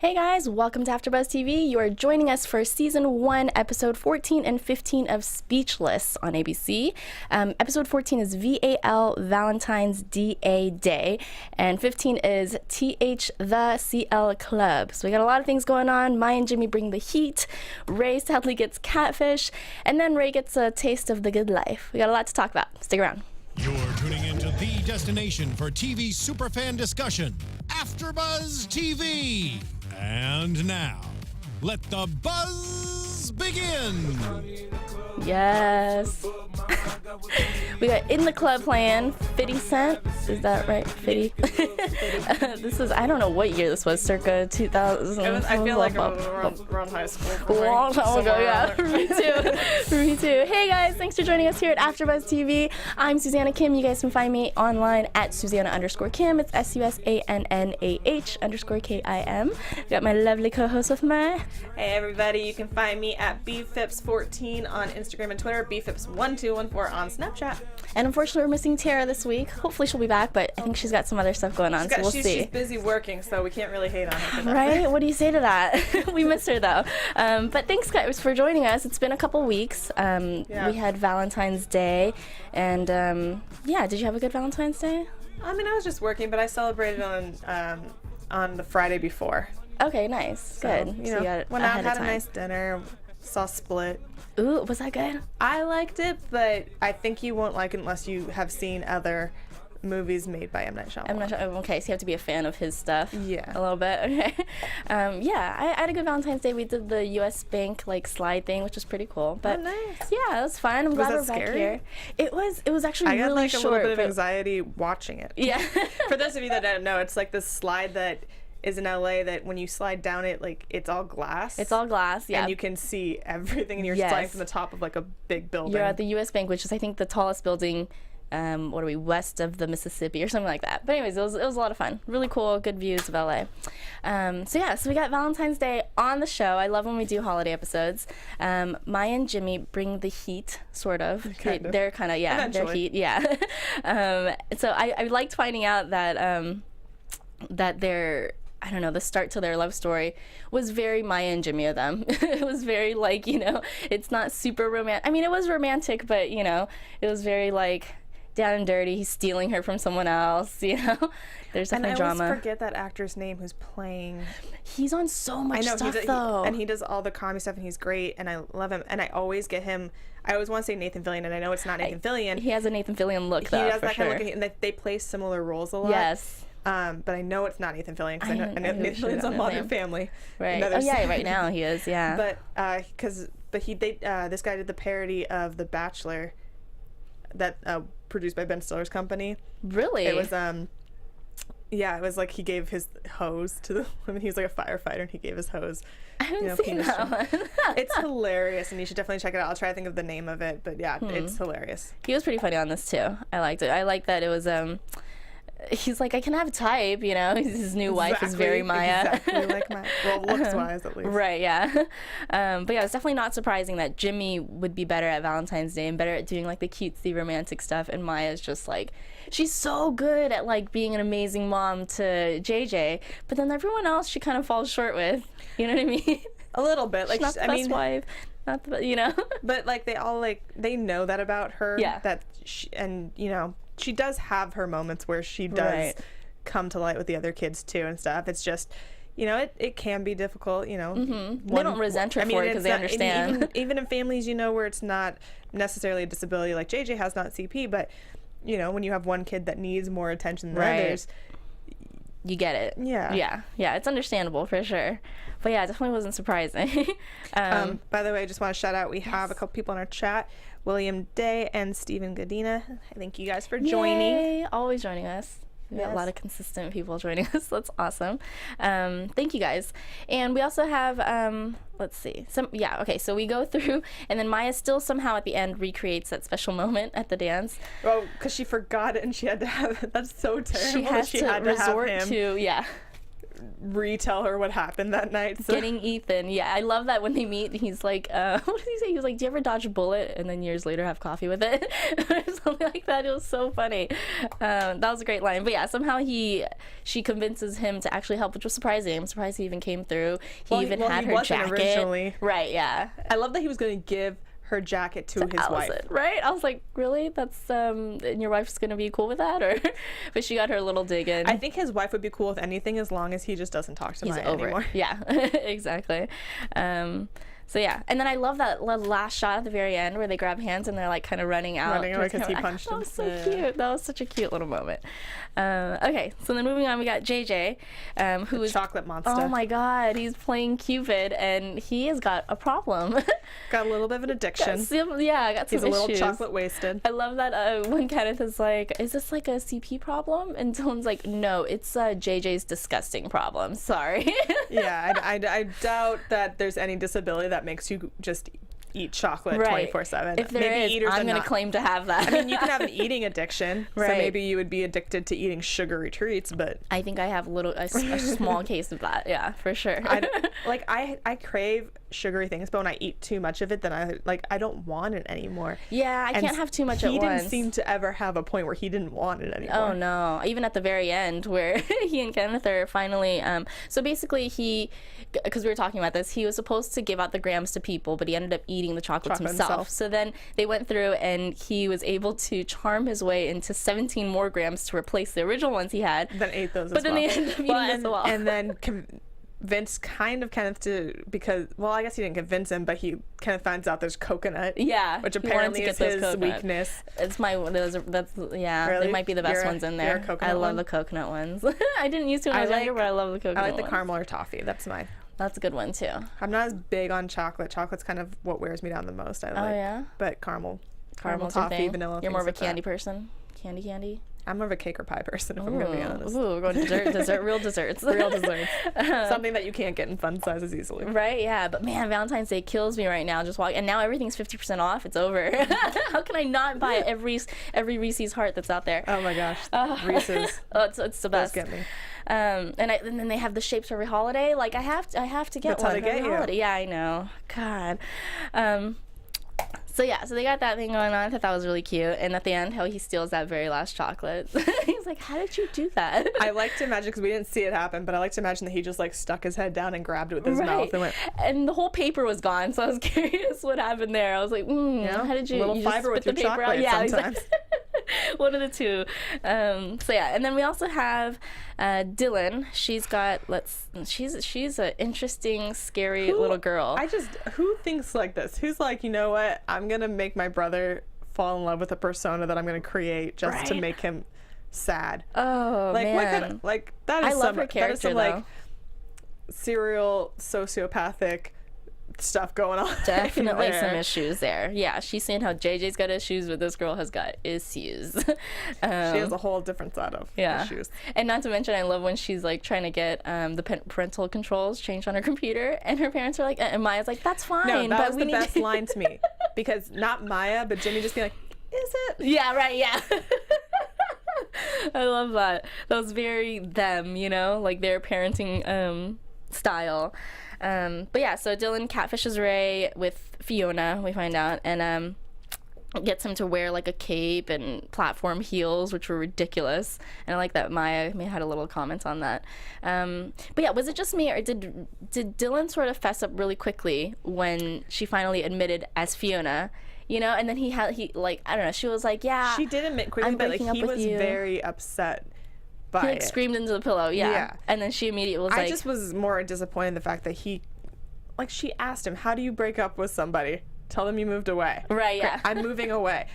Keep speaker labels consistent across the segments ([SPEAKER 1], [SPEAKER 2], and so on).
[SPEAKER 1] Hey guys, welcome to AFTERBUZZ TV. You are joining us for Season 1, Episode 14 and 15 of Speechless on ABC. Episode 14 is Valentine's D-A Day, and 15 is the CL Club. So we got a lot of things going on. Maya and Jimmy bring the heat. Ray sadly gets catfish, and then Ray gets a taste of the good life. We got a lot to talk about. Stick around.
[SPEAKER 2] You're tuning into the destination for TV superfan discussion, AFTERBUZZ TV. And now, let the buzz begin.
[SPEAKER 1] Yes. We got In the Club playing 50 Cent. Is that right? 50? This is, I don't know what year this was, circa 2000.
[SPEAKER 3] I feel like around high school.
[SPEAKER 1] A long time ago, yeah. Me too. Me too. Hey guys, thanks for joining us here at AFTERBUZZ TV. I'm Susannah Kim. You guys can find me online at Susannah_Kim. It's SUSANNAH_KIM. Got my lovely co-host with me.
[SPEAKER 3] Hey everybody, you can find me at bphipps14 on Instagram and Twitter, bphipps1214 on Snapchat.
[SPEAKER 1] And unfortunately, we're missing Tara this week. Hopefully she'll be back, but I think she's got some other stuff going on, so we'll see.
[SPEAKER 3] She's busy working, so we can't really hate on her for that.
[SPEAKER 1] Right? What do you say to that? We miss her, though. But thanks, guys, for joining us. It's been a couple weeks. We had Valentine's Day, and yeah, did you have a good Valentine's Day?
[SPEAKER 3] I mean, I was just working, but I celebrated on the Friday before.
[SPEAKER 1] Okay, nice.
[SPEAKER 3] So,
[SPEAKER 1] good.
[SPEAKER 3] You know, went out, had a nice dinner, saw Split.
[SPEAKER 1] Ooh, was that good?
[SPEAKER 3] I liked it, but I think you won't like it unless you have seen other movies made by M. Night Shyamalan.
[SPEAKER 1] Okay, so you have to be a fan of his stuff.
[SPEAKER 3] Yeah.
[SPEAKER 1] A little bit, okay. Yeah, I had a good Valentine's Day. We did the U.S. Bank, slide thing, which was pretty cool. But
[SPEAKER 3] oh, nice.
[SPEAKER 1] Yeah, it was fun. I'm glad we're back here. It was actually really short.
[SPEAKER 3] I got a little bit of anxiety watching it.
[SPEAKER 1] Yeah.
[SPEAKER 3] For those of you that don't know, it's like this slide that is in LA that when you slide down it, it's all glass.
[SPEAKER 1] It's all glass, yeah.
[SPEAKER 3] And you can see everything, and you're sliding from the top of a big building.
[SPEAKER 1] You're at the U.S. Bank, which is I think the tallest building, west of the Mississippi or something like that. But anyways, it was a lot of fun. Really cool, good views of LA. So we got Valentine's Day on the show. I love when we do holiday episodes. Maya and Jimmy bring the heat, sort of. They're kind of,
[SPEAKER 3] eventually.
[SPEAKER 1] They're heat, yeah. So I liked finding out that that they're, I don't know, the start to their love story was very Maya and Jimmy of them. It was very it's not super romantic. I mean, it was romantic, but it was very down and dirty. He's stealing her from someone else, There's definitely drama.
[SPEAKER 3] And I always forget that actor's name who's playing.
[SPEAKER 1] He's on so much stuff, though.
[SPEAKER 3] And he does all the comedy stuff, and he's great, and I love him. And I always get him, I always want to say Nathan Fillion, and I know it's not Nathan Fillion.
[SPEAKER 1] He has a Nathan Fillion look, though,
[SPEAKER 3] he has
[SPEAKER 1] for
[SPEAKER 3] that
[SPEAKER 1] sure.
[SPEAKER 3] kind of look, and they play similar roles a lot.
[SPEAKER 1] Yes.
[SPEAKER 3] But I know it's not Nathan Fillion, because I know Nathan Fillion's on Modern Family.
[SPEAKER 1] Right. Oh, yeah, right now he is, yeah.
[SPEAKER 3] But, this guy did the parody of The Bachelor that, produced by Ben Stiller's company.
[SPEAKER 1] Really?
[SPEAKER 3] It was, it was he gave his hose to the woman. He was a firefighter, and he gave his hose.
[SPEAKER 1] I haven't seen that one.
[SPEAKER 3] It's hilarious, and you should definitely check it out. I'll try to think of the name of it, but yeah, it's hilarious.
[SPEAKER 1] He was pretty funny on this, too. I liked it. I liked that it was, he's like, I can have a type, His new wife is very Maya.
[SPEAKER 3] Exactly like Maya. Well, looks-wise, at least.
[SPEAKER 1] Right, yeah. But yeah, it's definitely not surprising that Jimmy would be better at Valentine's Day and better at doing, the cutesy romantic stuff, and Maya's just, she's so good at, being an amazing mom to JJ, but then everyone else she kind of falls short with. You know what I mean?
[SPEAKER 3] A little bit.
[SPEAKER 1] She's not the best wife. Not the,
[SPEAKER 3] But, they all, they know that about her.
[SPEAKER 1] Yeah.
[SPEAKER 3] That she does have her moments where she does come to light with the other kids too and stuff. It's just, it can be difficult,
[SPEAKER 1] Mm-hmm. They don't resent her for it because they understand.
[SPEAKER 3] Even in families, where it's not necessarily a disability like JJ has, not CP, but, when you have one kid that needs more attention than others.
[SPEAKER 1] You get it.
[SPEAKER 3] Yeah.
[SPEAKER 1] Yeah, it's understandable for sure. But yeah, it definitely wasn't surprising.
[SPEAKER 3] By the way, I just want to shout out, we have a couple people in our chat, William Day and Stephen Godina. Thank you guys for joining.
[SPEAKER 1] Yay, always joining us. We got a lot of consistent people joining us. That's awesome. Thank you guys. And we also have, let's see. So we go through, and then Maya still somehow at the end recreates that special moment at the dance.
[SPEAKER 3] Oh, because she forgot it and she had to have it. That's so terrible.
[SPEAKER 1] She had to resort to,
[SPEAKER 3] retell her what happened that night. So.
[SPEAKER 1] Getting Ethan. Yeah, I love that when they meet, he's like, what did he say? He was like, do you ever dodge a bullet and then years later have coffee with it? Or something like that. It was so funny. That was a great line. But yeah, somehow she convinces him to actually help, which was surprising. I'm surprised he even came through. He had her jacket. Originally. Right, yeah.
[SPEAKER 3] I love that he was going to give her jacket to his
[SPEAKER 1] Allison,
[SPEAKER 3] wife.
[SPEAKER 1] Right? I was like, really? That's and your wife's gonna be cool with that? Or but she got her little dig in.
[SPEAKER 3] I think his wife would be cool with anything as long as he just doesn't talk to Maya anymore.
[SPEAKER 1] Yeah, exactly. So yeah, and then I love that last shot at the very end where they grab hands and they're like kind of running out.
[SPEAKER 3] Running away because he punched him.
[SPEAKER 1] That was so cute. That was such a cute little moment. Okay, so then moving on, we got JJ, who is
[SPEAKER 3] chocolate monster.
[SPEAKER 1] Oh my God, he's playing Cupid and he has got a problem.
[SPEAKER 3] Got a little bit of an addiction.
[SPEAKER 1] Got some issues.
[SPEAKER 3] He's a little chocolate wasted.
[SPEAKER 1] I love that when Kenneth is like, "Is this like a CP problem?" and Dylan's like, "No, it's JJ's disgusting problem. Sorry."
[SPEAKER 3] Yeah, I doubt that there's any disability that makes you just eat chocolate 24/7.
[SPEAKER 1] If there is, I'm going to claim to have that.
[SPEAKER 3] I mean, you can have an eating addiction, so maybe you would be addicted to eating sugary treats, but
[SPEAKER 1] I think I have a small case of that. Yeah, for sure.
[SPEAKER 3] I crave sugary things, but when I eat too much of it, then I don't want it anymore.
[SPEAKER 1] Yeah, I can't have too much at once.
[SPEAKER 3] He didn't seem to ever have a point where he didn't want it anymore.
[SPEAKER 1] Oh no, even at the very end where he and Kenneth are finally so basically because we were talking about this, he was supposed to give out the grams to people, but he ended up eating the chocolates himself. So then they went through and he was able to charm his way into 17 more grams to replace the original ones he had.
[SPEAKER 3] Then ate those
[SPEAKER 1] but then they ended up eating those as well.
[SPEAKER 3] And then Vince kind of Kenneth to, because, well, I guess he didn't convince him, but he kind of finds out there's coconut.
[SPEAKER 1] Yeah.
[SPEAKER 3] Which apparently is his weakness.
[SPEAKER 1] It's they might be the best ones in there. I love the coconut ones. I didn't used to when I was younger, but I love the coconut ones.
[SPEAKER 3] I like the caramel or toffee. That's mine.
[SPEAKER 1] That's a good one too.
[SPEAKER 3] I'm not as big on chocolate. Chocolate's kind of what wears me down the most. I like. Oh yeah. But caramel, toffee, vanilla.
[SPEAKER 1] You're more of a candy person. Candy.
[SPEAKER 3] I'm more of a cake or pie person, if I'm going to be honest.
[SPEAKER 1] Ooh, we're going dessert, real desserts.
[SPEAKER 3] Real desserts. Something that you can't get in fun sizes easily.
[SPEAKER 1] Right, yeah. But man, Valentine's Day kills me right now. And now everything's 50% off. It's over. How can I not buy every Reese's heart that's out there?
[SPEAKER 3] Oh my gosh. Reese's.
[SPEAKER 1] It's the best.
[SPEAKER 3] Those get me.
[SPEAKER 1] And then they have the shapes for every holiday. Like I have to get
[SPEAKER 3] that's
[SPEAKER 1] one
[SPEAKER 3] how they get you.
[SPEAKER 1] Holiday. Yeah, I know. God. So they got that thing going on. I thought that was really cute. And at the end, how he steals that very last chocolate. He's like, "How did you do that?"
[SPEAKER 3] I like to imagine, because we didn't see it happen, but I like to imagine that he just like stuck his head down and grabbed it with his mouth and went.
[SPEAKER 1] And the whole paper was gone, so I was curious what happened there. I was like, how did you?
[SPEAKER 3] A little
[SPEAKER 1] you
[SPEAKER 3] fiber with
[SPEAKER 1] just
[SPEAKER 3] your chocolate sometimes.
[SPEAKER 1] Exactly. One of the two. And then we also have Dylan. She's an interesting, scary little girl.
[SPEAKER 3] Who thinks like this? Who's like, you know what? I'm gonna make my brother fall in love with a persona that I'm gonna create just to make him sad.
[SPEAKER 1] Oh
[SPEAKER 3] man!
[SPEAKER 1] What
[SPEAKER 3] kind of, like that is
[SPEAKER 1] I love her character,
[SPEAKER 3] that is some like serial sociopathic stuff going on.
[SPEAKER 1] Definitely some issues there. Yeah, she's saying how JJ's got issues, but this girl has got issues.
[SPEAKER 3] She has a whole different set of issues.
[SPEAKER 1] And not to mention, I love when she's like trying to get the parental controls changed on her computer, and her parents are like, and Maya's like, "That's fine."
[SPEAKER 3] No, that was the best line to me, because not Maya, but Jimmy just being like, "Is it?"
[SPEAKER 1] Yeah, right. Yeah. I love that. That was very them, like their parenting style. But yeah, so Dylan catfishes Ray with Fiona, we find out, and gets him to wear like a cape and platform heels, which were ridiculous. And I like that Maya had a little comment on that. But yeah, was it just me, or did Dylan sort of fess up really quickly when she finally admitted as Fiona? And then he I don't know, she was like, yeah.
[SPEAKER 3] She did admit quickly, but like he was very upset.
[SPEAKER 1] He screamed into the pillow, yeah. And then she immediately was like...
[SPEAKER 3] I just was more disappointed in the fact that she asked him, how do you break up with somebody? Tell them you moved away.
[SPEAKER 1] Right, yeah.
[SPEAKER 3] I'm moving away.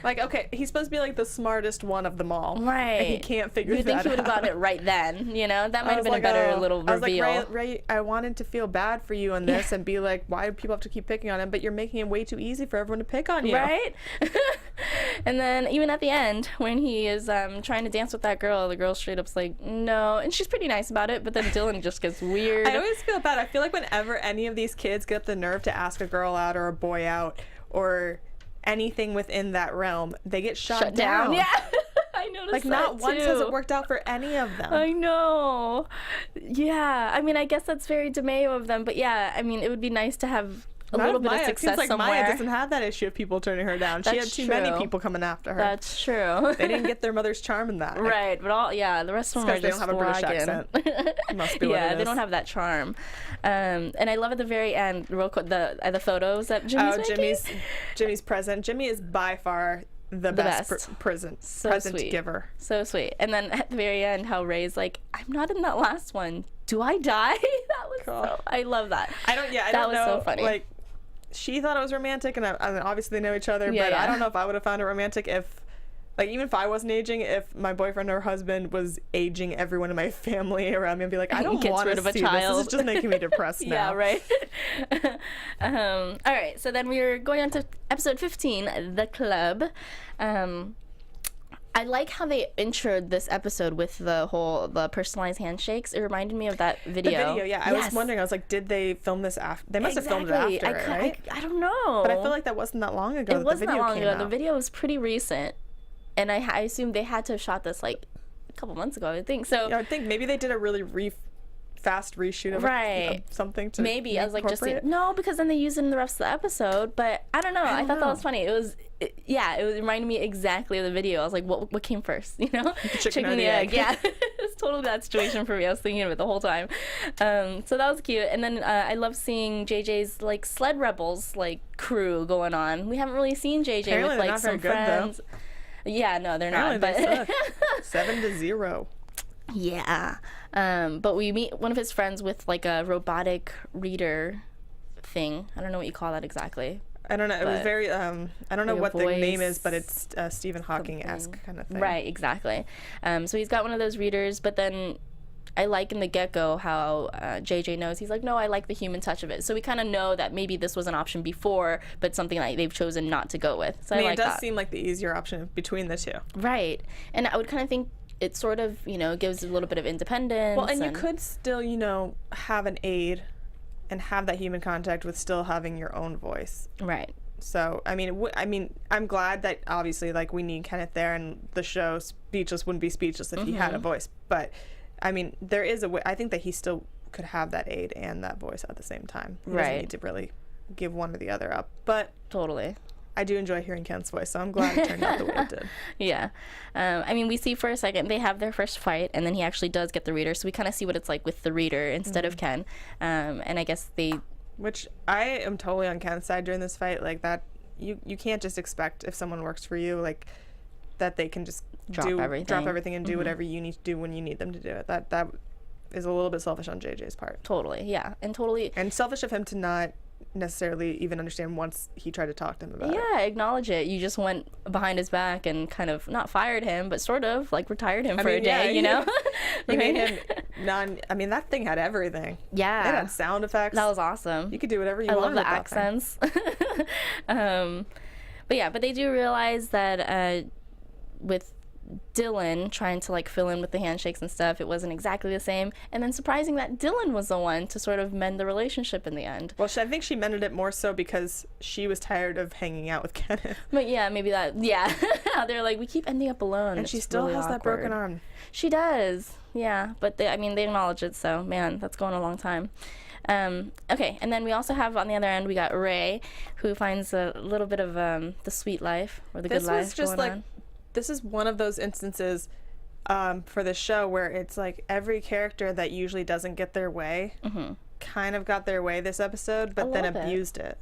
[SPEAKER 3] Like, okay, he's supposed to be like the smartest one of them all.
[SPEAKER 1] Right.
[SPEAKER 3] And he can't figure that out.
[SPEAKER 1] You think he would have gotten it right then, That might have been a better little reveal.
[SPEAKER 3] I was like, Ray, I wanted to feel bad for you on this and be like, why do people have to keep picking on him? But you're making it way too easy for everyone to pick on you.
[SPEAKER 1] Right? And then even at the end, when he is trying to dance with that girl, the girl straight up's like, no. And she's pretty nice about it, but then Dylan just gets weird.
[SPEAKER 3] I always feel bad. I feel like whenever any of these kids get up the nerve to ask a girl out or a boy out or anything within that realm, they get shut down.
[SPEAKER 1] Yeah. I noticed
[SPEAKER 3] Like, not once has it worked out for any of them.
[SPEAKER 1] I know. Yeah. I mean, I guess that's very DiMeo of them, but yeah, I mean, it would be nice to have a little bit of success. It seems like somewhere.
[SPEAKER 3] Maya doesn't have that issue of people turning her down. She had too many people coming after her.
[SPEAKER 1] That's true.
[SPEAKER 3] They didn't get their mother's charm in that.
[SPEAKER 1] Right, but the rest of them are just
[SPEAKER 3] they don't have a British accent. Must be what it is.
[SPEAKER 1] They don't have that charm. And I love at the very end, real quick, the photos that Jimmy's making.
[SPEAKER 3] Jimmy's present. Jimmy is by far the best present giver.
[SPEAKER 1] So sweet. And then at the very end, how Ray's like, I'm not in that last one. Do I die? That was cool. I love that.
[SPEAKER 3] I don't know. So funny. Like, she thought it was romantic, and I mean, obviously they know each other, but I don't know if I would have found it romantic if, like, even if I wasn't aging, if my boyfriend or husband was aging everyone in my family around me and be like, I don't want to see this. This is just making me depressed now.
[SPEAKER 1] Yeah, right. All right, so then we're going on to episode 15, The Club. I like how they introed this episode with the personalized handshakes. It reminded me of that video.
[SPEAKER 3] The video, yeah. I was wondering, I was like, did they film this after? They must have filmed it after, right?
[SPEAKER 1] I don't know.
[SPEAKER 3] But I feel like that wasn't that long ago.
[SPEAKER 1] It wasn't that long ago. The video was pretty recent. And I assume they had to have shot this like a couple months ago, I would think. So
[SPEAKER 3] yeah, I would think maybe they did a really fast reshoot of something to
[SPEAKER 1] maybe I was like, just no, because then they used it in the rest of the episode. But I don't know. I thought that was funny. It reminded me exactly of the video. I was like, what came first? You know,
[SPEAKER 3] the chicken or the egg.
[SPEAKER 1] Yeah, it's totally that situation for me. I was thinking of it the whole time. So that was cute. And then I love seeing JJ's like sled rebels like crew going on. We haven't really seen JJ
[SPEAKER 3] Apparently
[SPEAKER 1] with like some friends.
[SPEAKER 3] Though.
[SPEAKER 1] Yeah, no, they're not. But
[SPEAKER 3] 7-0.
[SPEAKER 1] Yeah. But we meet one of his friends with like a robotic reader thing. I don't know what you call that exactly.
[SPEAKER 3] I don't know. It was very, I don't know what the name is, but it's Stephen Hawking-esque kind of thing.
[SPEAKER 1] Right, exactly. So he's got one of those readers, but then I like in the get-go how JJ knows. He's like, no, I like the human touch of it. So we kind of know that maybe this was an option before, but something that they've chosen not to go with. So I mean, like
[SPEAKER 3] it does seem like the easier option between the two.
[SPEAKER 1] Right. And I would kind of think it sort of, gives a little bit of independence.
[SPEAKER 3] Well, and you could still, have an aide and have that human contact with still having your own voice.
[SPEAKER 1] Right.
[SPEAKER 3] So, I mean, I'm glad that obviously, like, we need Kenneth there, and the show Speechless wouldn't be speechless if he had a voice. But, I mean, there is a way. I think that he still could have that aide and that voice at the same time. He doesn't need to really give one or the other up. But
[SPEAKER 1] totally.
[SPEAKER 3] I do enjoy hearing Ken's voice, so I'm glad it turned out the way it did.
[SPEAKER 1] Yeah. I mean, we see for a second they have their first fight, and then he actually does get the reader, so we kind of see what it's like with the reader instead of Ken. And I guess
[SPEAKER 3] Which I am totally on Ken's side during this fight. Like, that, you can't just expect if someone works for you, like, that they can just drop everything and do whatever you need to do when you need them to do it. That is a little bit selfish on JJ's part.
[SPEAKER 1] Totally, yeah. And
[SPEAKER 3] selfish of him to not necessarily even understand once he tried to talk to him about it.
[SPEAKER 1] Yeah, acknowledge it. You just went behind his back and kind of not fired him, but sort of like retired him for a day, you know?
[SPEAKER 3] You made him that thing had everything.
[SPEAKER 1] Yeah.
[SPEAKER 3] It had sound effects.
[SPEAKER 1] That was awesome.
[SPEAKER 3] You could do whatever you wanted.
[SPEAKER 1] I love the accents. But they do realize that with Dylan trying to like fill in with the handshakes and stuff, it wasn't exactly the same, and then surprising that Dylan was the one to sort of mend the relationship in the end.
[SPEAKER 3] Well, I think she mended it more so because she was tired of hanging out with Kenneth.
[SPEAKER 1] But yeah, maybe that, they're like, we keep ending up alone,
[SPEAKER 3] and she still has that broken arm.
[SPEAKER 1] She does, yeah, but they acknowledge it, so man, that's going a long time. Okay, and then we also have on the other end, we got Ray, who finds a little bit of the sweet life or the good life. This was just like,
[SPEAKER 3] this is one of those instances for the show where it's like every character that usually doesn't get their way kind of got their way this episode, but then abused it.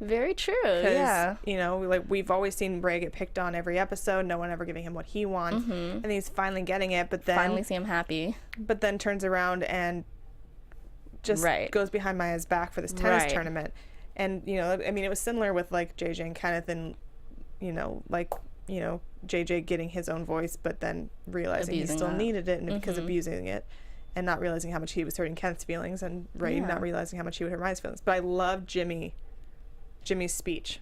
[SPEAKER 1] Very true, yeah.
[SPEAKER 3] Like, we've always seen Ray get picked on every episode, no one ever giving him what he wants, and he's finally getting it, but then...
[SPEAKER 1] Finally see him happy.
[SPEAKER 3] But then turns around and just goes behind Maya's back for this tennis tournament. And, it was similar with, like, JJ and Kenneth and, JJ getting his own voice, but then realizing he still needed it, and because abusing it and not realizing how much he was hurting Kenneth's feelings, and Ray not realizing how much he would hurt Maya's feelings. But I love Jimmy's speech.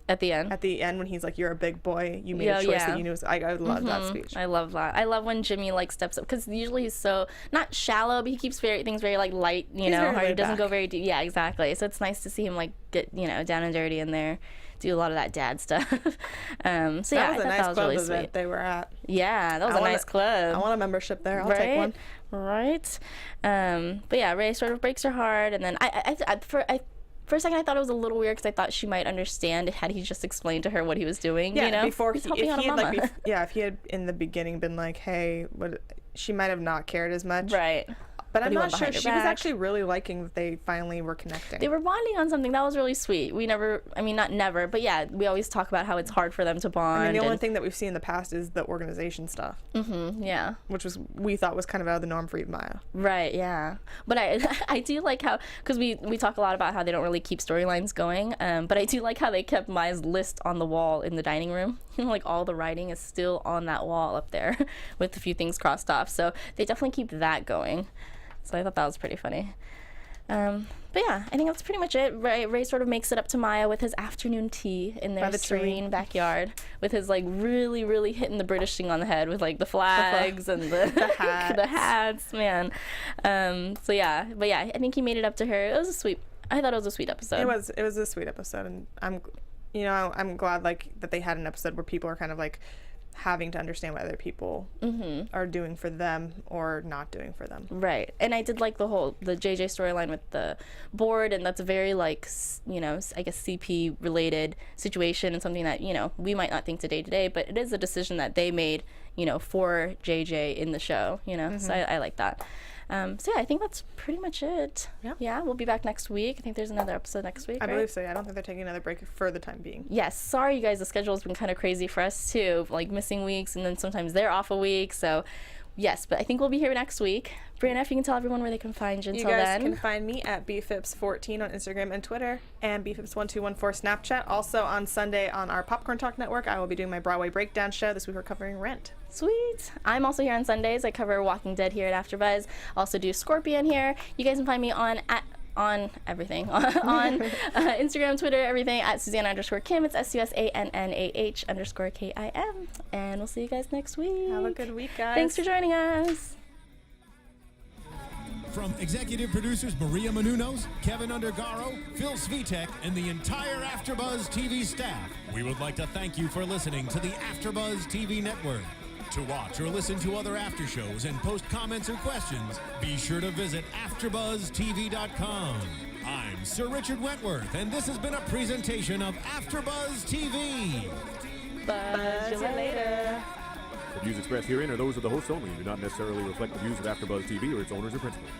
[SPEAKER 1] At the end?
[SPEAKER 3] At the end, when he's like, you're a big boy, you made a choice that you knew. I love that speech.
[SPEAKER 1] I love that. I love when Jimmy, like, steps up, because usually he's so, not shallow, but he keeps things very, like, light, he doesn't go very deep. Yeah, exactly. So it's nice to see him, like, get, down and dirty in there do a lot of that dad stuff. So yeah,
[SPEAKER 3] That was
[SPEAKER 1] I
[SPEAKER 3] a
[SPEAKER 1] thought
[SPEAKER 3] nice
[SPEAKER 1] that was
[SPEAKER 3] club
[SPEAKER 1] really
[SPEAKER 3] event
[SPEAKER 1] sweet.
[SPEAKER 3] they were at.
[SPEAKER 1] Yeah, that was a nice club.
[SPEAKER 3] I want a membership there. I'll
[SPEAKER 1] right?
[SPEAKER 3] take one.
[SPEAKER 1] Right. But yeah, Ray sort of breaks her heart, and then for a second I thought it was a little weird because I thought she might understand had he just explained to her what he was doing.
[SPEAKER 3] Yeah,
[SPEAKER 1] you know,
[SPEAKER 3] before
[SPEAKER 1] He's
[SPEAKER 3] if
[SPEAKER 1] helping out
[SPEAKER 3] he
[SPEAKER 1] a
[SPEAKER 3] had
[SPEAKER 1] mama.
[SPEAKER 3] if he had in the beginning been like, hey, what, she might have not cared as much.
[SPEAKER 1] Right.
[SPEAKER 3] But I'm
[SPEAKER 1] he
[SPEAKER 3] not
[SPEAKER 1] went
[SPEAKER 3] sure.
[SPEAKER 1] behind her
[SPEAKER 3] She was
[SPEAKER 1] back.
[SPEAKER 3] actually really liking that they finally were connecting.
[SPEAKER 1] They were bonding on something that was really sweet. We never, I mean, not never, but yeah, we always talk about how it's hard for them to bond.
[SPEAKER 3] I mean, the only
[SPEAKER 1] and-
[SPEAKER 3] thing that we've seen in the past is the organization stuff,
[SPEAKER 1] yeah.
[SPEAKER 3] which we thought was kind of out of the norm for Eve Maya.
[SPEAKER 1] Right, yeah. But I do like how, because we talk a lot about how they don't really keep storylines going, but I do like how they kept Maya's list on the wall in the dining room. You know, like all the writing is still on that wall up there with a few things crossed off. So they definitely keep that going. So I thought that was pretty funny. But yeah, I think that's pretty much it. Ray sort of makes it up to Maya with his afternoon tea in their serene backyard, with his like really, really hitting the British thing on the head with like the flags and the
[SPEAKER 3] hats.
[SPEAKER 1] the hats, man. So yeah, but yeah, I think he made it up to her. It was a sweet. I thought it was a sweet episode.
[SPEAKER 3] It was a sweet episode, and I'm glad like that they had an episode where people are kind of like having to understand what other people are doing for them or not doing for them.
[SPEAKER 1] Right. And I did like the JJ storyline with the board, and that's a very like, you know, I guess CP related situation, and something that, you know, we might not think to day, but it is a decision that they made, you know, for JJ in the show, you know, so I like that. So yeah, I think that's pretty much it. Yeah, we'll be back next week. I think there's another episode next week.
[SPEAKER 3] I believe so. Yeah, I don't think they're taking another break for the time being.
[SPEAKER 1] Yes, sorry you guys, the schedule's been kind of crazy for us too, like missing weeks, and then sometimes they're off a week, so yes, but I think we'll be here next week. Briana, if you can tell everyone where they can find you until then.
[SPEAKER 3] You guys can find me at bphipps14 on Instagram and Twitter, and bphipps1214 Snapchat. Also on Sunday on our Popcorn Talk Network, I will be doing my Broadway breakdown show. This week we're covering Rent.
[SPEAKER 1] Sweet. I'm also here on Sundays. I cover Walking Dead here at AfterBuzz. Also do Scorpion here. You guys can find me on everything on Instagram, Twitter, everything at Susannah_Kim. It's SUSANNAH_KIM. And we'll see you guys next week.
[SPEAKER 3] Have a good week, guys.
[SPEAKER 1] Thanks for joining us.
[SPEAKER 2] From executive producers Maria Menounos, Kevin Undergaro, Phil Svitek, and the entire AfterBuzz TV staff, we would like to thank you for listening to the AfterBuzz TV network. To watch or listen to other after shows and post comments or questions, be sure to visit AfterBuzzTV.com. I'm Sir Richard Wentworth, and this has been a presentation of AfterBuzz TV.
[SPEAKER 1] Buzz you later.
[SPEAKER 4] The views expressed herein are those of the hosts only and do not necessarily reflect the views of AfterBuzz TV or its owners or principals.